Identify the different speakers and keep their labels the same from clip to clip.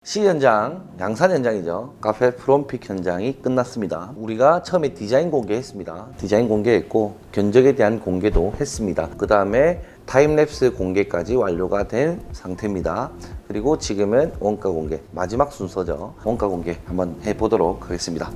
Speaker 1: C 현장, 양산 현장이죠. 카페 프롬픽 현장이 끝났습니다. 우리가 처음에 디자인 공개했습니다. 디자인 공개했고 견적에 대한 공개도 했습니다. 그 다음에 타임랩스 공개까지 완료가 된 상태입니다. 그리고 지금은 원가 공개, 마지막 순서죠. 원가 공개 한번 해보도록 하겠습니다.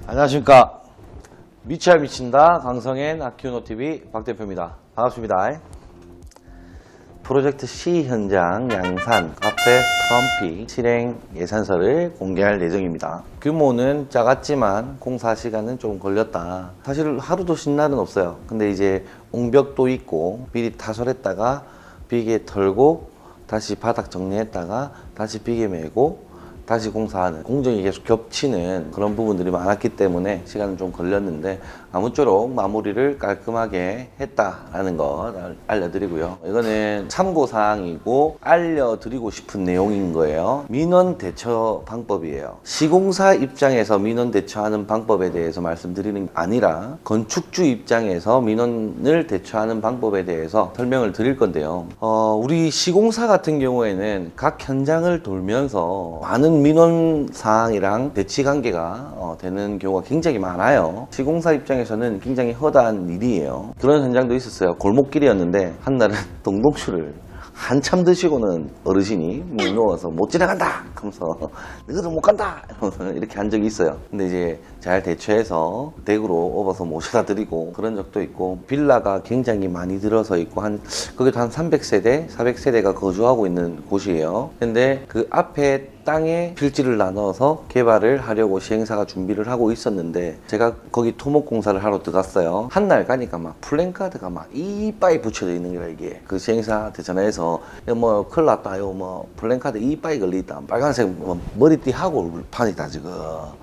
Speaker 1: 안녕하십니까. 미쳐야 미친다 강성현 아키우노TV 박 대표입니다. 반갑습니다. 프로젝트 C 현장 양산 카페 프롬픽 실행 예산서를 공개할 예정입니다. 규모는 작았지만 공사 시간은 좀 걸렸다. 사실 하루도 쉰 날은 없어요. 근데 이제 옹벽도 있고 미리 타설했다가 비계 털고 다시 바닥 정리했다가 다시 비계 메고 다시 공사하는 공정이 계속 겹치는 그런 부분들이 많았기 때문에 시간은 좀 걸렸는데 아무쪼록 마무리를 깔끔하게 했다라는 거 알려드리고요. 이거는 참고사항이고 알려드리고 싶은 내용인 거예요. 민원 대처 방법이에요. 시공사 입장에서 민원 대처하는 방법에 대해서 말씀드리는 게 아니라 건축주 입장에서 민원을 대처하는 방법에 대해서 설명을 드릴 건데요. 우리 시공사 같은 경우에는 각 현장을 돌면서 많은 민원 사항이랑 대치 관계가 되는 경우가 굉장히 많아요. 시공사 입장에서는 굉장히 허다한 일이에요. 그런 현장도 있었어요. 골목길이었는데 한날은 동동주를 한참 드시고는 어르신이 못 누워서 못 지나간다 하면서 너희들 못 간다 이렇게 한 적이 있어요. 근데 이제 잘 대처해서 댁으로 업어서 모셔다 드리고 그런 적도 있고, 빌라가 굉장히 많이 들어서 있고 거기도 한 300세대 400세대가 거주하고 있는 곳이에요. 근데 그 앞에 땅에 필지를 나눠서 개발을 하려고 시행사가 준비를 하고 있었는데 제가 거기 토목공사를 하러 들어갔어요. 한 날 가니까 막 플랜카드가 막 이빠이 붙여져 있는 거야. 이게 그 시행사한테 전화해서 뭐 큰일 났다, 뭐 플랜카드 이빠이 걸려있다, 빨간색 뭐 머리띠 하고 판이다 지금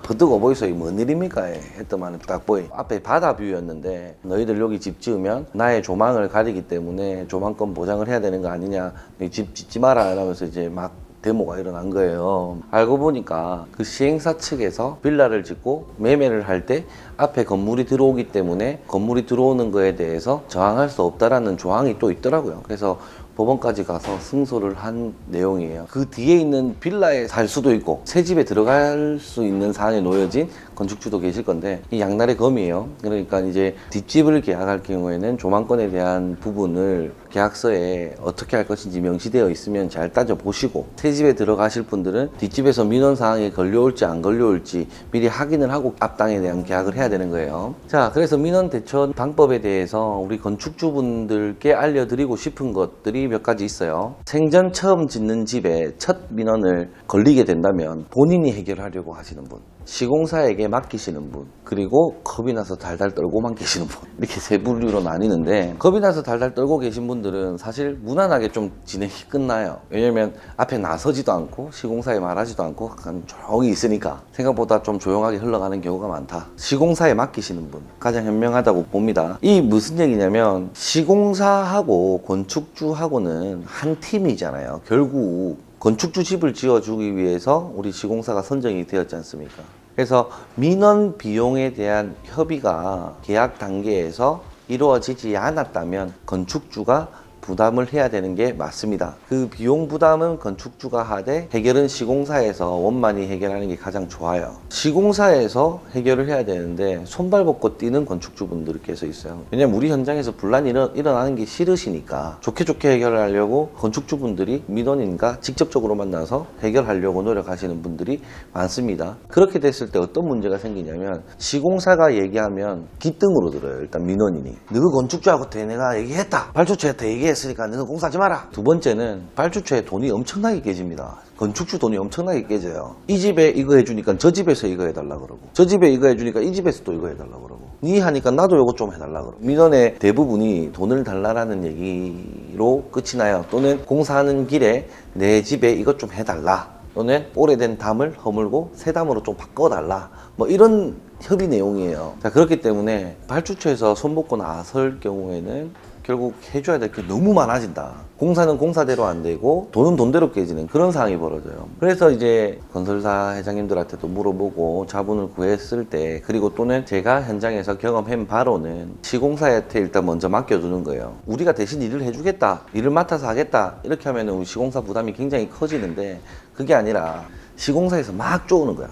Speaker 1: 버드고 보이소, 뭔 일입니까 했더만 딱 보이 앞에 바다 뷰였는데 너희들 여기 집 지으면 나의 조망을 가리기 때문에 조망권 보장을 해야 되는 거 아니냐, 집 짓지 마라 이러면서 이제 막 데모가 일어난 거예요. 알고 보니까 그 시행사 측에서 빌라를 짓고 매매를 할 때 앞에 건물이 들어오기 때문에 건물이 들어오는 거에 대해서 저항할 수 없다라는 조항이 또 있더라고요. 그래서 법원까지 가서 승소를 한 내용이에요. 그 뒤에 있는 빌라에 살 수도 있고 새 집에 들어갈 수 있는 사안에 놓여진 건축주도 계실 건데 이 양날의 검이에요. 그러니까 이제 뒷집을 계약할 경우에는 조망권에 대한 부분을 계약서에 어떻게 할 것인지 명시되어 있으면 잘 따져보시고, 새 집에 들어가실 분들은 뒷집에서 민원 사항이 걸려올지 안 걸려올지 미리 확인을 하고 앞땅에 대한 계약을 해야 되는 거예요. 자, 그래서 민원 대처 방법에 대해서 우리 건축주분들께 알려드리고 싶은 것들이 몇 가지 있어요. 생전 처음 짓는 집에 첫 민원을 걸리게 된다면 본인이 해결하려고 하시는 분, 시공사에게 맡기시는 분, 그리고 겁이 나서 달달 떨고만 계시는 분, 이렇게 세 부류로 나뉘는데, 겁이 나서 달달 떨고 계신 분들은 사실 무난하게 좀 진행이 끝나요. 왜냐면 앞에 나서지도 않고 시공사에 말하지도 않고 그냥 조용히 있으니까 생각보다 좀 조용하게 흘러가는 경우가 많다. 시공사에 맡기시는 분 가장 현명하다고 봅니다. 이 무슨 얘기냐면 시공사하고 건축주하고는 한 팀이잖아요. 결국 건축주 집을 지어주기 위해서 우리 시공사가 선정이 되었지 않습니까? 그래서 민원 비용에 대한 협의가 계약 단계에서 이루어지지 않았다면 건축주가 부담을 해야 되는 게 맞습니다. 그 비용 부담은 건축주가 하되 해결은 시공사에서 원만히 해결하는 게 가장 좋아요. 시공사에서 해결을 해야 되는데 손발 벗고 뛰는 건축주분들께서 있어요. 왜냐면 우리 현장에서 분란이 일어나는 게 싫으시니까 좋게 해결을 하려고 건축주분들이 민원인과 직접적으로 만나서 해결하려고 노력하시는 분들이 많습니다. 그렇게 됐을 때 어떤 문제가 생기냐면 시공사가 얘기하면 기등으로 들어요. 일단 민원인이 너그 건축주하고 내가 얘기했다, 발주처한테 얘기했으니까 너는 공사하지 마라. 두 번째는 발주처에 돈이 엄청나게 깨집니다. 건축주 돈이 엄청나게 깨져요. 이 집에 이거 해주니까 저 집에서 이거 해달라 그러고, 저 집에 이거 해주니까 이 집에서 또 이거 해달라 그러고, 니 하니까 나도 이거 좀 해달라 그러고. 민원의 대부분이 돈을 달라라는 얘기로 끝이 나요. 또는 공사하는 길에 내 집에 이것 좀 해달라, 또는 오래된 담을 허물고 새 담으로 좀 바꿔달라, 뭐 이런 협의 내용이에요. 자, 그렇기 때문에 발주처에서 손벗고 나설 경우에는 결국 해줘야 될 게 너무 많아진다. 공사는 공사대로 안 되고 돈은 돈대로 깨지는 그런 상황이 벌어져요. 그래서 이제 건설사 회장님들한테도 물어보고 자문을 구했을 때, 그리고 또는 제가 현장에서 경험한 바로는 시공사한테 일단 먼저 맡겨두는 거예요. 우리가 대신 일을 해주겠다, 일을 맡아서 하겠다, 이렇게 하면 우리 시공사 부담이 굉장히 커지는데, 그게 아니라 시공사에서 막 쪼우는 거야.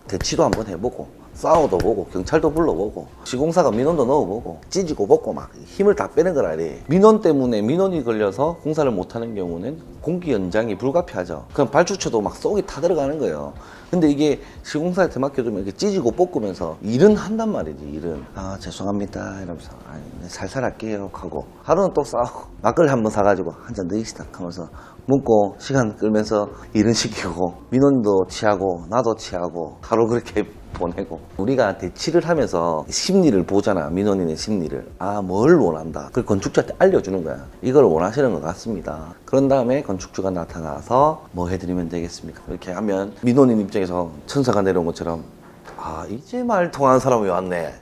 Speaker 1: 대치도 한번 해보고 싸워도 보고 경찰도 불러보고 시공사가 민원도 넣어보고 찢고 벗고 막 힘을 다 빼는 거라. 민원 때문에 민원이 걸려서 공사를 못하는 경우는 공기 연장이 불가피하죠. 그럼 발주처도 막 속이 타들어가는 거예요. 근데 이게 시공사한테 맡겨두면 이렇게 찢고 볶으면서 일은 한단 말이지. 일은 죄송합니다 이러면서 살살 할게요 하고 하루는 또 싸우고 막걸리 한번 사가지고 한 잔 드시다 하면서 묻고 시간 끌면서 일은 시키고 민원도 취하고 나도 취하고 하루 그렇게 보내고. 우리가 대치를 하면서 심리를 보잖아. 민원인의 심리를. 뭘 원한다. 그걸 건축주한테 알려주는 거야. 이걸 원하시는 것 같습니다. 그런 다음에 건축주가 나타나서 뭐 해드리면 되겠습니까? 이렇게 하면 민원인 입장에서 천사가 내려온 것처럼 이제 말 통하는 사람이 왔네,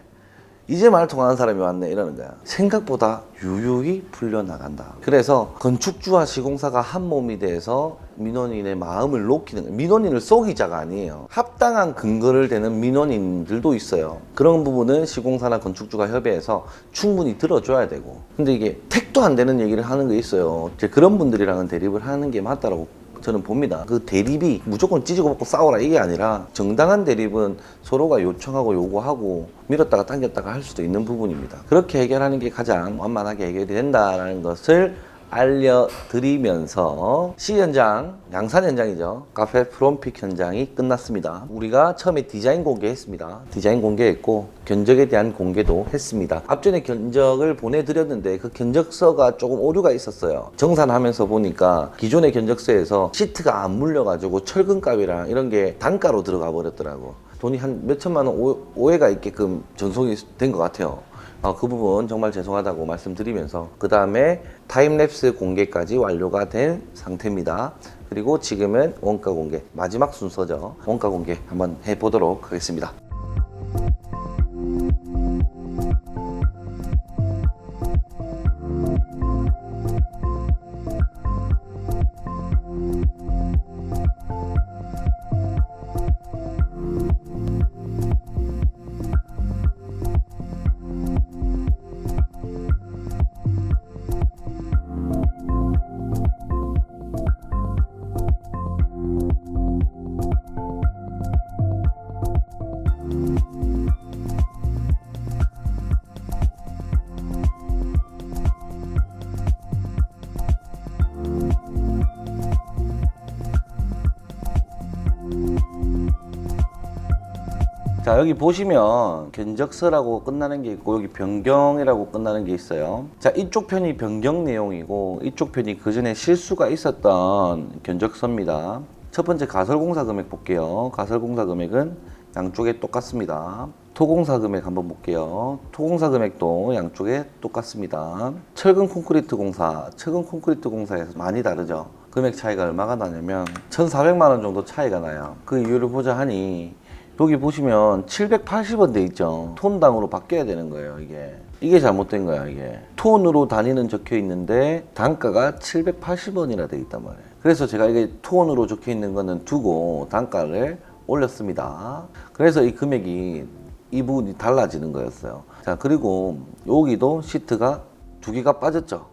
Speaker 1: 이제 말 통하는 사람이 왔네, 이러는 거야. 생각보다 유유히 풀려나간다. 그래서 건축주와 시공사가 한 몸이 돼서 민원인의 마음을 녹이는 거예요. 민원인을 속이자가 아니에요. 합당한 근거를 대는 민원인들도 있어요. 그런 부분은 시공사나 건축주가 협의해서 충분히 들어줘야 되고. 근데 이게 택도 안 되는 얘기를 하는 게 있어요. 그런 분들이랑은 대립을 하는 게 맞다라고 저는 봅니다. 그 대립이 무조건 찢고 벗고 싸워라 이게 아니라, 정당한 대립은 서로가 요청하고 요구하고 밀었다가 당겼다가 할 수도 있는 부분입니다. 그렇게 해결하는 게 가장 완만하게 해결이 된다는 것을 알려드리면서 C 현장, 양산 현장이죠. 카페 프롬픽 현장이 끝났습니다. 우리가 처음에 디자인 공개했습니다. 디자인 공개했고 견적에 대한 공개도 했습니다. 앞전에 견적을 보내드렸는데 그 견적서가 조금 오류가 있었어요. 정산하면서 보니까 기존의 견적서에서 시트가 안 물려가지고 철근값이랑 이런 게 단가로 들어가 버렸더라고. 돈이 한 몇천만 원 오해가 있게끔 전송이 된 것 같아요. 그 부분 정말 죄송하다고 말씀드리면서, 그 다음에 타임랩스 공개까지 완료가 된 상태입니다. 그리고 지금은 원가 공개, 마지막 순서죠. 원가 공개 한번 해보도록 하겠습니다. 자, 여기 보시면 견적서라고 끝나는 게 있고 여기 변경이라고 끝나는 게 있어요. 자, 이쪽 편이 변경 내용이고 이쪽 편이 그 전에 실수가 있었던 견적서입니다. 첫 번째 가설공사 금액 볼게요. 가설공사 금액은 양쪽에 똑같습니다. 토공사 금액 한번 볼게요. 토공사 금액도 양쪽에 똑같습니다. 철근 콘크리트 공사, 철근 콘크리트 공사에서 많이 다르죠. 금액 차이가 얼마가 나냐면 1,400만 원 정도 차이가 나요. 그 이유를 보자 하니 여기 보시면 780원 돼 있죠. 톤당으로 바뀌어야 되는 거예요. 이게 잘못된 거야. 이게 톤으로 단위는 적혀 있는데 단가가 780원이라 돼 있단 말이에요. 그래서 제가 이게 톤으로 적혀 있는 거는 두고 단가를 올렸습니다. 그래서 이 금액이 이 부분이 달라지는 거였어요. 자, 그리고 여기도 시트가 두 개가 빠졌죠.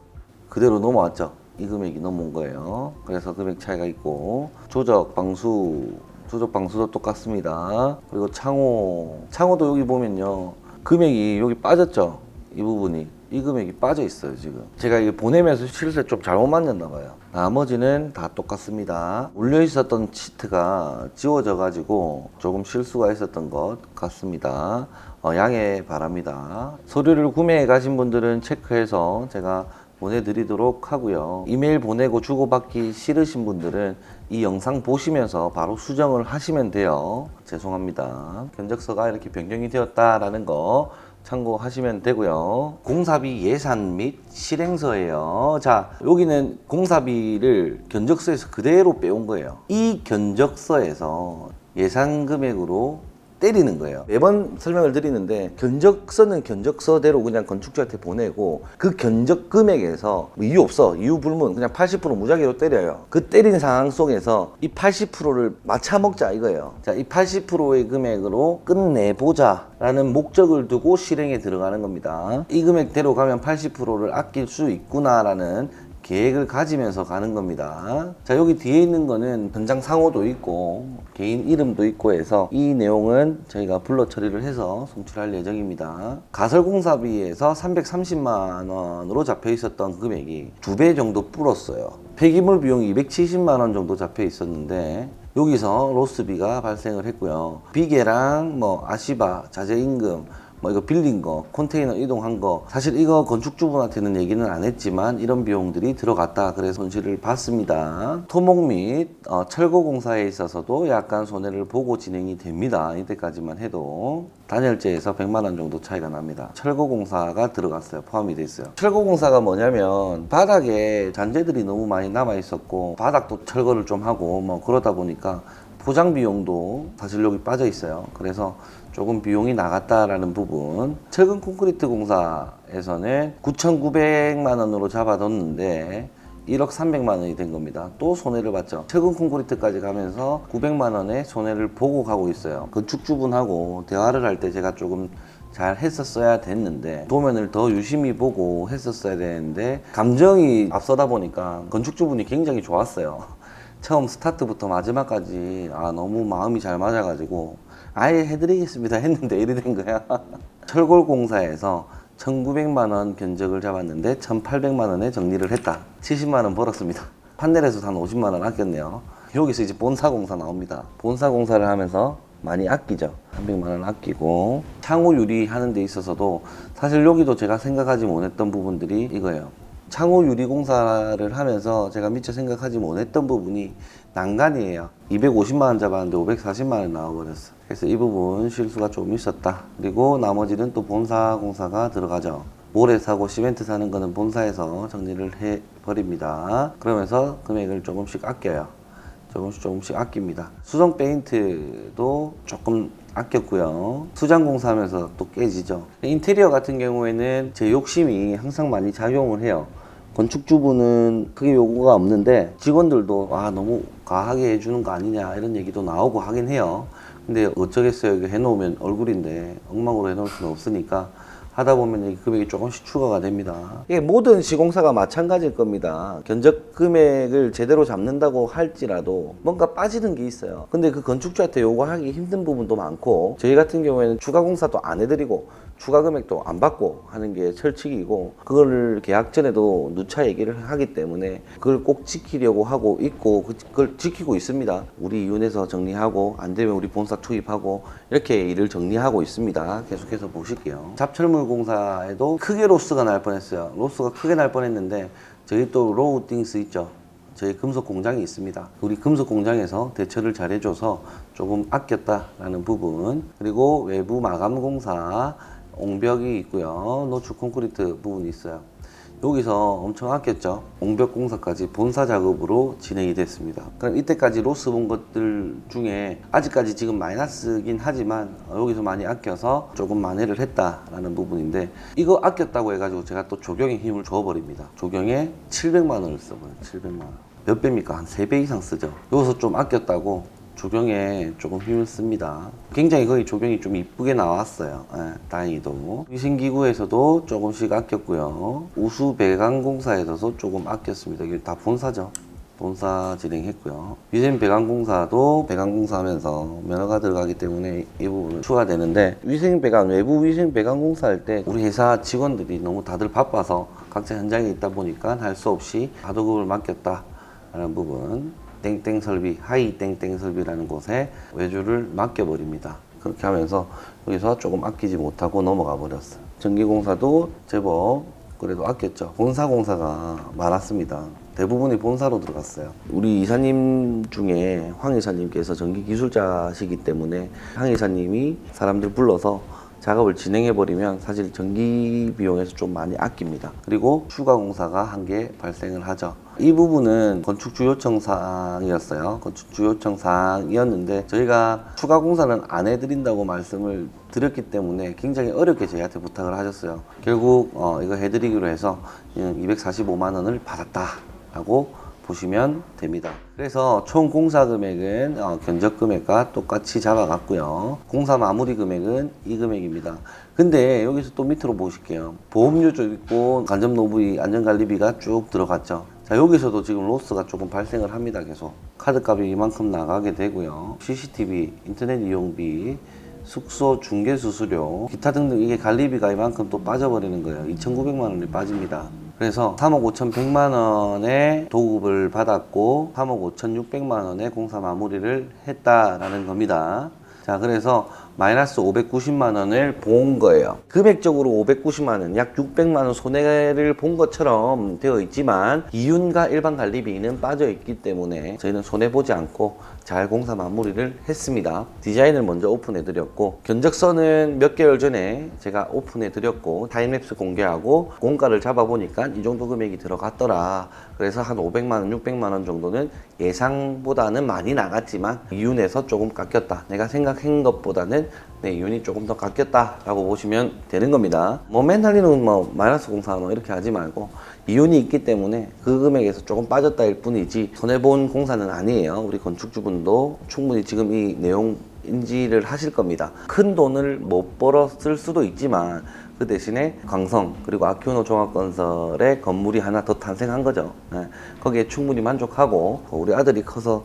Speaker 1: 그대로 넘어왔죠. 이 금액이 넘어온 거예요. 그래서 금액 차이가 있고, 조적 방수도 똑같습니다. 그리고 창호도 여기 보면요, 금액이 여기 빠졌죠. 이 부분이, 이 금액이 빠져 있어요. 지금 제가 이게 보내면서 실수에 좀 잘못 맞췄나 봐요. 나머지는 다 똑같습니다. 올려 있었던 시트가 지워져 가지고 조금 실수가 있었던 것 같습니다. 양해 바랍니다. 서류를 구매해 가신 분들은 체크해서 제가 보내드리도록 하고요. 이메일 보내고 주고받기 싫으신 분들은 이 영상 보시면서 바로 수정을 하시면 돼요. 죄송합니다. 견적서가 이렇게 변경이 되었다라는 거 참고하시면 되고요. 공사비 예산 및 실행서예요. 자, 여기는 공사비를 견적서에서 그대로 빼온 거예요. 이 견적서에서 예산 금액으로 때리는 거예요. 매번 설명을 드리는데, 견적서는 견적서대로 그냥 건축주한테 보내고, 그 견적 금액에서 뭐 이유 없어, 이유 불문, 그냥 80% 무작위로 때려요. 그 때린 상황 속에서 이 80%를 맞춰 먹자 이거예요. 자, 이 80%의 금액으로 끝내보자 라는 목적을 두고 실행에 들어가는 겁니다. 이 금액대로 가면 80%를 아낄 수 있구나 라는 계획을 가지면서 가는 겁니다. 자, 여기 뒤에 있는 거는 현장 상호도 있고 개인 이름도 있고 해서 이 내용은 저희가 불러 처리를 해서 송출할 예정입니다. 가설공사비에서 330만 원으로 잡혀 있었던 금액이 2배 정도 불었어요. 폐기물 비용이 270만 원 정도 잡혀 있었는데, 여기서 로스비가 발생을 했고요. 비계랑 뭐 아시바, 자재임금, 뭐 이거 빌린 거, 컨테이너 이동한 거, 사실 이거 건축주분한테는 얘기는 안 했지만 이런 비용들이 들어갔다 그래서 손실을 봤습니다. 토목 및 철거 공사에 있어서도 약간 손해를 보고 진행이 됩니다. 이때까지만 해도 단열재에서 100만 원 정도 차이가 납니다. 철거 공사가 들어갔어요. 포함이 돼 있어요. 철거 공사가 뭐냐면 바닥에 잔재들이 너무 많이 남아 있었고, 바닥도 철거를 좀 하고 뭐 그러다 보니까 포장 비용도 사실 여기 빠져 있어요. 그래서 조금 비용이 나갔다라는 부분. 철근 콘크리트 공사에서는 9,900만 원으로 잡아뒀는데 1억 300만 원이 된 겁니다. 또 손해를 봤죠. 철근 콘크리트까지 가면서 900만 원의 손해를 보고 가고 있어요. 건축주분하고 대화를 할 때 제가 조금 잘 했었어야 됐는데, 도면을 더 유심히 보고 했었어야 되는데, 감정이 앞서다 보니까 건축주분이 굉장히 좋았어요. 처음 스타트부터 마지막까지 너무 마음이 잘 맞아가지고 아예 해드리겠습니다 했는데 이래 된 거야. 철골공사에서 1,900만 원 견적을 잡았는데 1,800만 원에 정리를 했다. 70만 원 벌었습니다. 판넬에서 한 50만 원 아꼈네요. 여기서 이제 본사공사 나옵니다. 본사공사를 하면서 많이 아끼죠. 300만 원 아끼고, 창호 유리 하는 데 있어서도 사실 여기도 제가 생각하지 못했던 부분들이 이거예요. 창호 유리 공사를 하면서 제가 미처 생각하지 못했던 부분이 난간이에요. 250만 원 잡았는데 540만 원 나와버렸어. 그래서 이 부분 실수가 좀 있었다. 그리고 나머지는 또 본사 공사가 들어가죠. 모래 사고 시멘트 사는 거는 본사에서 정리를 해버립니다. 그러면서 금액을 조금씩 아껴요. 조금씩 아낍니다. 수성 페인트도 조금 아꼈고요. 수장 공사하면서 또 깨지죠. 인테리어 같은 경우에는 제 욕심이 항상 많이 작용을 해요. 건축주분은 크게 요구가 없는데 직원들도 너무 과하게 해주는 거 아니냐 이런 얘기도 나오고 하긴 해요. 근데 어쩌겠어요. 이거 해놓으면 얼굴인데 엉망으로 해놓을 수는 없으니까 하다 보면 이 금액이 조금씩 추가가 됩니다. 이게 모든 시공사가 마찬가지일 겁니다. 견적 금액을 제대로 잡는다고 할지라도 뭔가 빠지는 게 있어요. 근데 그 건축주한테 요구하기 힘든 부분도 많고, 저희 같은 경우에는 추가 공사도 안 해드리고 추가 금액도 안 받고 하는 게 철칙이고, 그거를 계약 전에도 누차 얘기를 하기 때문에 그걸 꼭 지키려고 하고 있고, 그걸 지키고 있습니다. 우리 이윤에서 정리하고, 안 되면 우리 본사 투입하고, 이렇게 일을 정리하고 있습니다. 계속해서 보실게요. 잡철물 공사에도 크게 로스가 날 뻔했어요. 로스가 크게 날 뻔했는데, 저희 또 로우띵스 있죠. 저희 금속 공장이 있습니다. 우리 금속 공장에서 대처를 잘 해줘서 조금 아꼈다라는 부분. 그리고 외부 마감 공사 옹벽이 있고요. 노출 콘크리트 부분이 있어요. 여기서 엄청 아꼈죠. 옹벽 공사까지 본사 작업으로 진행이 됐습니다. 그럼 이때까지 로스 본 것들 중에 아직까지 지금 마이너스긴 하지만 여기서 많이 아껴서 조금 만회를 했다라는 부분인데, 이거 아꼈다고 해가지고 제가 또 조경에 힘을 줘버립니다. 조경에 700만 원을 써버려요. 700만 원. 몇 배입니까? 한 3배 이상 쓰죠. 여기서 좀 아꼈다고
Speaker 2: 조경에 조금 힘을 씁니다. 굉장히 거의 조경이 좀 이쁘게 나왔어요. 다행히도. 위생기구에서도 조금씩 아꼈고요. 우수 배관공사에서도 조금 아꼈습니다. 이게 다 본사죠. 본사 진행했고요. 위생 배관공사도 배관공사 하면서 면허가 들어가기 때문에 이 부분은 추가되는데, 위생 배관, 외부 위생 배관공사 할 때 우리 회사 직원들이 너무 다들 바빠서 각자 현장에 있다 보니까 할 수 없이 하도급을 맡겼다라는 부분, 땡땡 설비, 하이 땡땡 설비라는 곳에 외주를 맡겨버립니다. 그렇게 하면서 여기서 조금 아끼지 못하고 넘어가 버렸어요. 전기공사도 제법 그래도 아꼈죠. 본사공사가 많았습니다. 대부분이 본사로 들어갔어요. 우리 이사님 중에 황 이사님께서 전기 기술자시기 때문에 황 이사님이 사람들 불러서 작업을 진행해 버리면 사실 전기 비용에서 좀 많이 아낍니다. 그리고 추가 공사가 한 개 발생을 하죠. 이 부분은 건축 주요청 사항이었어요. 건축 주요청 사항이었는데 저희가 추가 공사는 안 해드린다고 말씀을 드렸기 때문에 굉장히 어렵게 저희한테 부탁을 하셨어요. 결국 이거 해드리기로 해서 245만 원을 받았다라고 보시면 됩니다. 그래서 총 공사 금액은 견적 금액과 똑같이 잡아갔고요. 공사 마무리 금액은 이 금액입니다. 근데 여기서 또 밑으로 보실게요. 보험료도 있고 간접 노부위 안전관리비가 쭉 들어갔죠. 자, 여기서도 지금 로스가 조금 발생을 합니다. 계속 카드값이 이만큼 나가게 되고요. CCTV, 인터넷 이용비, 숙소 중개 수수료, 기타 등등 이게 관리비가 이만큼 또 빠져버리는 거예요. 2,900만 원이 빠집니다. 그래서 3억 5,100만 원의 도급을 받았고 3억 5,600만 원의 공사 마무리를 했다라는 겁니다. 자, 그래서 마이너스 590만 원을 본 거예요. 금액적으로 590만 원, 약 600만 원 손해를 본 것처럼 되어 있지만 이윤과 일반 관리비는 빠져 있기 때문에 저희는 손해 보지 않고 잘 공사 마무리를 했습니다. 디자인을 먼저 오픈해 드렸고, 견적서는 몇 개월 전에 제가 오픈해 드렸고 타임랩스 공개하고 공가를 잡아 보니까 이 정도 금액이 들어갔더라. 그래서 한 500만 원, 600만 원 정도는 예상보다는 많이 나갔지만 이윤에서 조금 깎였다. 내가 생각한 것보다는 내 이윤이 조금 더 깎였다라고 보시면 되는 겁니다. 뭐 맨날리는 뭐 마이너스 공사 뭐 이렇게 하지 말고 이윤이 있기 때문에 그 금액에서 조금 빠졌다일 뿐이지 손해본 공사는 아니에요. 우리 건축주분도 충분히 지금 이 내용 인지를 하실 겁니다. 큰 돈을 못 벌었을 수도 있지만 그 대신에 광성 그리고 아키오노 종합건설의 건물이 하나 더 탄생한 거죠. 거기에 충분히 만족하고 우리 아들이 커서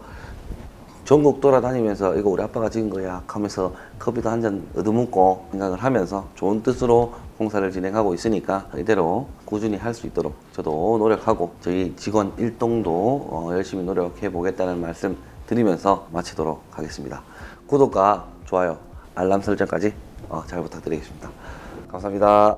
Speaker 2: 전국 돌아다니면서 이거 우리 아빠가 지은 거야 하면서 커피도 한 잔 얻어먹고 생각을 하면서 좋은 뜻으로 공사를 진행하고 있으니까 이대로 꾸준히 할 수 있도록 저도 노력하고 저희 직원 일동도 열심히 노력해 보겠다는 말씀 드리면서 마치도록 하겠습니다. 구독과 좋아요, 알람 설정까지 잘 부탁드리겠습니다. 감사합니다.